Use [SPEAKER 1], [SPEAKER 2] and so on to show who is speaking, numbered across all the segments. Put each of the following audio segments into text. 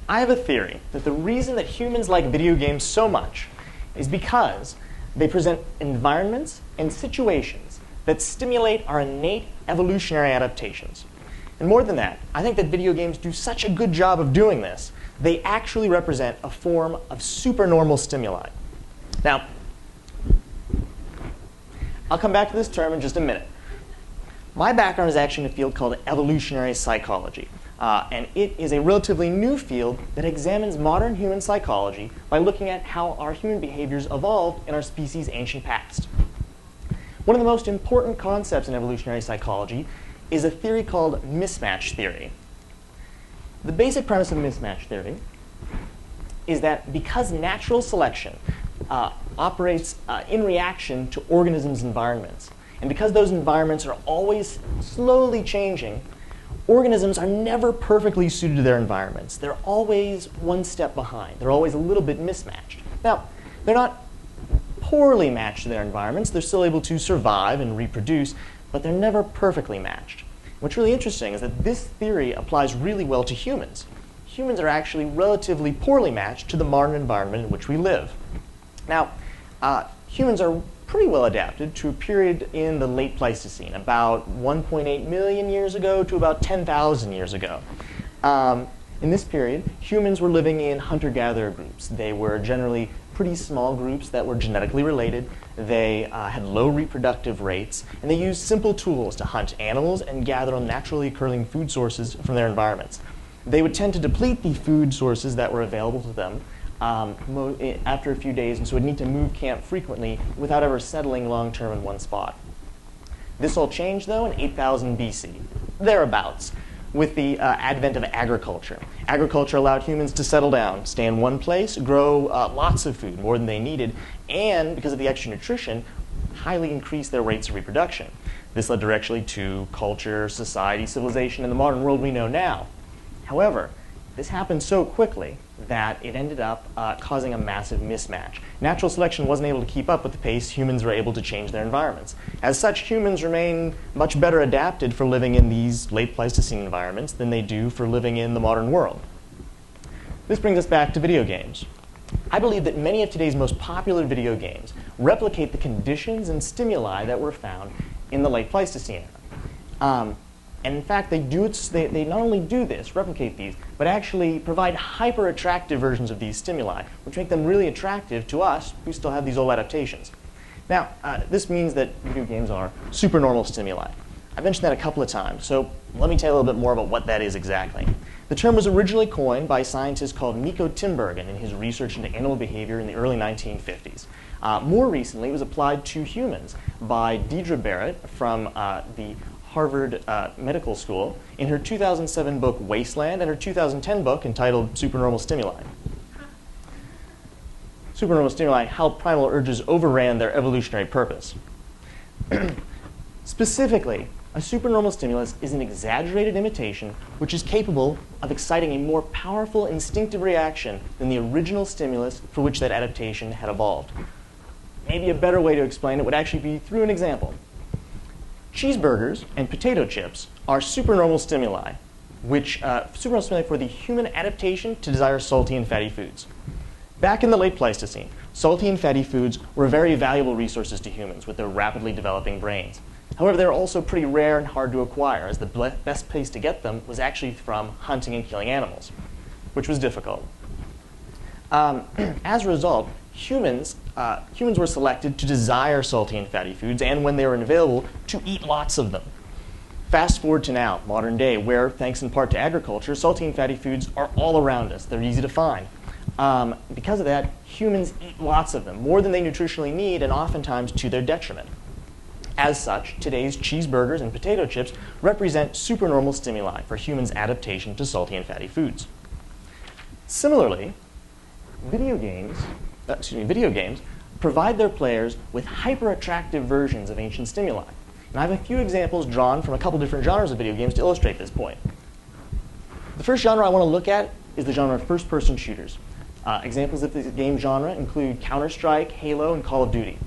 [SPEAKER 1] I have a theory that the reason that humans like video games so much is because they present environments and situations that stimulate our innate evolutionary adaptations. And more than that, I think that video games do such a good job of doing this, they actually represent a form of supernormal stimuli. Now, I'll come back to this term in just a minute. My background is actually in a field called evolutionary psychology. And it is a relatively new field that examines modern human psychology by looking at how our human behaviors evolved in our species' ancient past. One of the most important concepts in evolutionary psychology is a theory called mismatch theory. The basic premise of mismatch theory is that because natural selection operates in reaction to organisms' environments, and because those environments are always slowly changing, organisms are never perfectly suited to their environments. They're always one step behind. They're always a little bit mismatched. Now, they're not poorly matched to their environments. They're still able to survive and reproduce, but they're never perfectly matched. What's really interesting is that this theory applies really well to humans. Humans are actually relatively poorly matched to the modern environment in which we live. Now, humans are pretty well adapted to a period in the late Pleistocene, about 1.8 million years ago to about 10,000 years ago. In this period, humans were living in hunter-gatherer groups. They were generally pretty small groups that were genetically related. They had low reproductive rates, and they used simple tools to hunt animals and gather on naturally occurring food sources from their environments. They would tend to deplete the food sources that were available to them after a few days, and so would need to move camp frequently without ever settling long-term in one spot. This all changed, though, in 8000 BC, thereabouts, with the advent of agriculture. Agriculture allowed humans to settle down, stay in one place, grow lots of food, more than they needed, and because of the extra nutrition, highly increase their rates of reproduction. This led directly to culture, society, civilization, and the modern world we know now. However, this happened so quickly that it ended up causing a massive mismatch. Natural selection wasn't able to keep up with the pace humans were able to change their environments. As such, humans remain much better adapted for living in these late Pleistocene environments than they do for living in the modern world. This brings us back to video games. I believe that many of today's most popular video games replicate the conditions and stimuli that were found in the late Pleistocene era. And in fact, they not only do this, replicate these, but actually provide hyper-attractive versions of these stimuli, which make them really attractive to us who still have these old adaptations. Now, this means that video games are supernormal stimuli. I've mentioned that a couple of times, so let me tell you a little bit more about what that is exactly. The term was originally coined by a scientist called Nico Tinbergen in his research into animal behavior in the early 1950s. More recently, it was applied to humans by Deidre Barrett from the Harvard Medical School in her 2007 book Wasteland and her 2010 book entitled Supernormal Stimuli. Supernormal Stimuli, How Primal Urges Overran Their Evolutionary Purpose. Specifically, a supernormal stimulus is an exaggerated imitation which is capable of exciting a more powerful instinctive reaction than the original stimulus for which that adaptation had evolved. Maybe a better way to explain it would actually be through an example. Cheeseburgers and potato chips are supernormal stimuli, supernormal stimuli for the human adaptation to desire salty and fatty foods. Back in the late Pleistocene, salty and fatty foods were very valuable resources to humans with their rapidly developing brains. However, they were also pretty rare and hard to acquire, as the best place to get them was actually from hunting and killing animals, which was difficult. As a result, humans were selected to desire salty and fatty foods, and when they were available, to eat lots of them. Fast forward to now, modern day, where, thanks in part to agriculture, salty and fatty foods are all around us. They're easy to find. Because of that, humans eat lots of them, more than they nutritionally need, and oftentimes to their detriment. As such, today's cheeseburgers and potato chips represent supernormal stimuli for humans' adaptation to salty and fatty foods. Similarly, video games provide their players with hyper-attractive versions of ancient stimuli. And I have a few examples drawn from a couple different genres of video games to illustrate this point. The first genre I want to look at is the genre of first-person shooters. Examples of this game genre include Counter-Strike, Halo, and Call of Duty.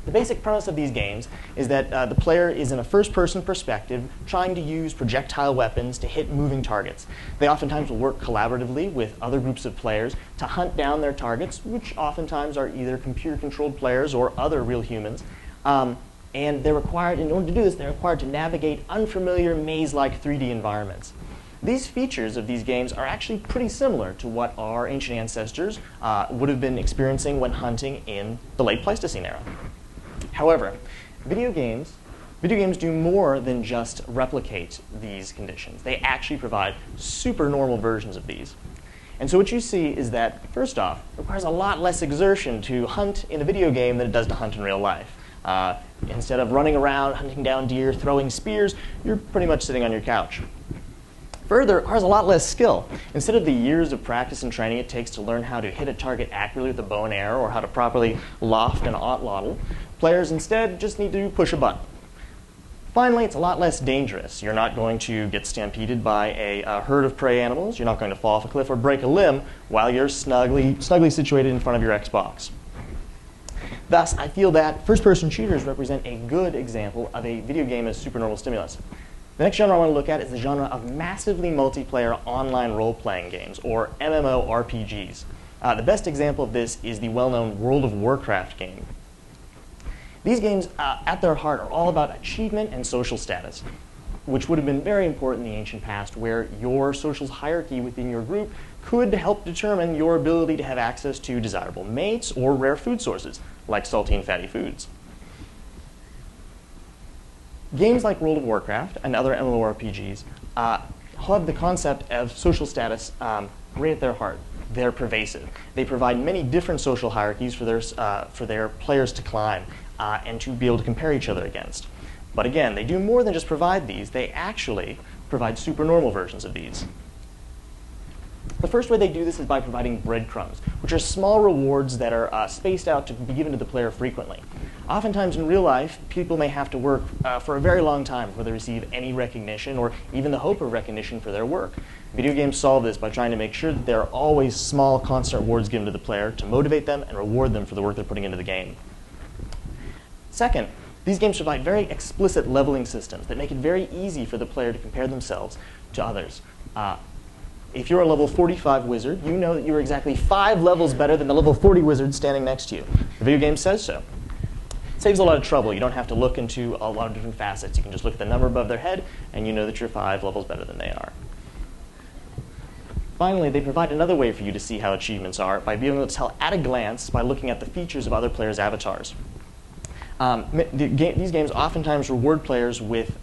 [SPEAKER 1] The basic premise of these games is that the player is in a first-person perspective trying to use projectile weapons to hit moving targets. They oftentimes will work collaboratively with other groups of players to hunt down their targets, which oftentimes are either computer-controlled players or other real humans. And they're required, in order to do this, they're required to navigate unfamiliar maze-like 3D environments. These features of these games are actually pretty similar to what our ancient ancestors would have been experiencing when hunting in the late Pleistocene era. However, video games do more than just replicate these conditions. They actually provide supernormal versions of these. And so what you see is that, first off, it requires a lot less exertion to hunt in a video game than it does to hunt in real life. Instead of running around, hunting down deer, throwing spears, you're pretty much sitting on your couch. Further, it requires a lot less skill. Instead of the years of practice and training it takes to learn how to hit a target accurately with a bow and arrow or how to properly loft and otlotl, players instead just need to push a button. Finally, it's a lot less dangerous. You're not going to get stampeded by a herd of prey animals. You're not going to fall off a cliff or break a limb while you're snugly situated in front of your Xbox. Thus, I feel that first-person shooters represent a good example of a video game as supernormal stimulus. The next genre I want to look at is the genre of massively multiplayer online role-playing games, or MMORPGs. The best example of this is the well-known World of Warcraft game. These games, at their heart, are all about achievement and social status, which would have been very important in the ancient past, where your social hierarchy within your group could help determine your ability to have access to desirable mates or rare food sources, like salty and fatty foods. Games like World of Warcraft and other MMORPGs have the concept of social status right at their heart. They're pervasive. They provide many different social hierarchies for their players to climb and to be able to compare each other against. But again, they do more than just provide these. They actually provide supernormal versions of these. The first way they do this is by providing breadcrumbs, which are small rewards that are spaced out to be given to the player frequently. Oftentimes in real life, people may have to work for a very long time before they receive any recognition or even the hope of recognition for their work. Video games solve this by trying to make sure that there are always small, constant rewards given to the player to motivate them and reward them for the work they're putting into the game. Second, these games provide very explicit leveling systems that make it very easy for the player to compare themselves to others. If you're a level 45 wizard, you know that you're exactly 5 levels better than the level 40 wizard standing next to you. The video game says so. It saves a lot of trouble. You don't have to look into a lot of different facets. You can just look at the number above their head, and you know that you're 5 levels better than they are. Finally, they provide another way for you to see how achievements are by being able to tell at a glance by looking at the features of other players' avatars. These games oftentimes reward players with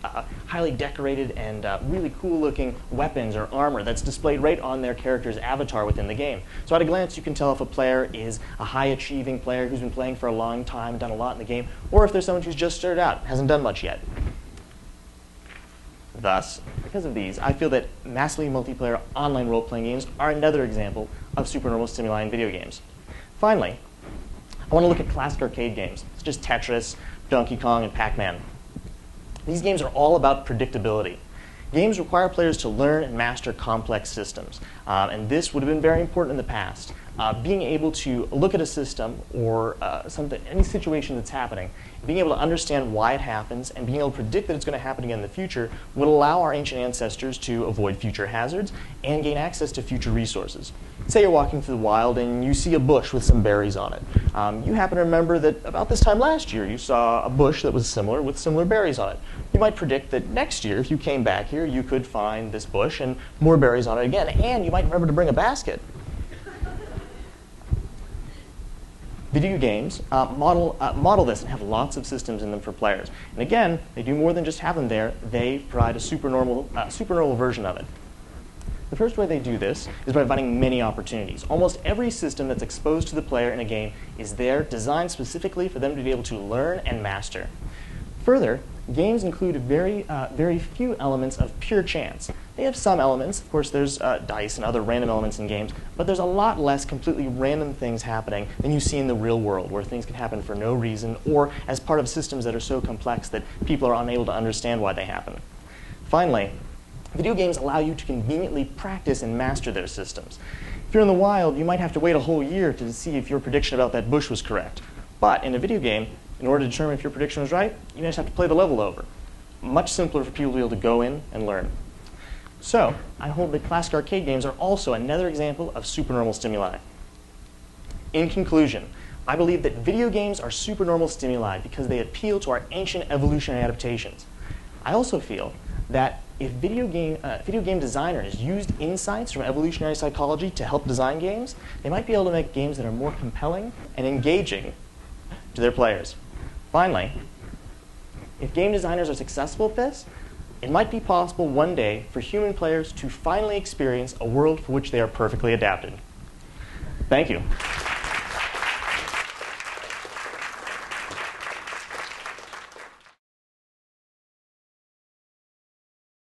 [SPEAKER 1] highly decorated and really cool-looking weapons or armor that's displayed right on their character's avatar within the game. So at a glance, you can tell if a player is a high-achieving player who's been playing for a long time, done a lot in the game, or if there's someone who's just started out, hasn't done much yet. Thus, because of these, I feel that massively multiplayer online role-playing games are another example of supernormal stimuli in video games. Finally, I want to look at classic arcade games, such as Tetris, Donkey Kong, and Pac-Man. These games are all about predictability. Games require players to learn and master complex systems, and this would have been very important in the past. Being able to look at a system or any situation that's happening, being able to understand why it happens, and being able to predict that it's going to happen again in the future would allow our ancient ancestors to avoid future hazards and gain access to future resources. Say you're walking through the wild and you see a bush with some berries on it. You happen to remember that about this time last year you saw a bush that was similar with similar berries on it. You might predict that next year, if you came back here, you could find this bush and more berries on it again, and you might remember to bring a basket. Video games model this and have lots of systems in them for players. And again, they do more than just have them there. They provide a supernormal version of it. The first way they do this is by providing many opportunities. Almost every system that's exposed to the player in a game is there, designed specifically for them to be able to learn and master. Further, games include very few elements of pure chance. They have some elements. Of course, there's dice and other random elements in games, but there's a lot less completely random things happening than you see in the real world, where things can happen for no reason or as part of systems that are so complex that people are unable to understand why they happen. Finally, video games allow you to conveniently practice and master their systems. If you're in the wild, you might have to wait a whole year to see if your prediction about that bush was correct. But in a video game, In order to determine if your prediction was right, you just have to play the level over. Much simpler for people to be able to go in and learn. So I hold that classic arcade games are also another example of supernormal stimuli. In conclusion, I believe that video games are supernormal stimuli because they appeal to our ancient evolutionary adaptations. I also feel that if video game designers used insights from evolutionary psychology to help design games, they might be able to make games that are more compelling and engaging to their players. Finally, if game designers are successful at this, it might be possible one day for human players to finally experience a world for which they are perfectly adapted. Thank you.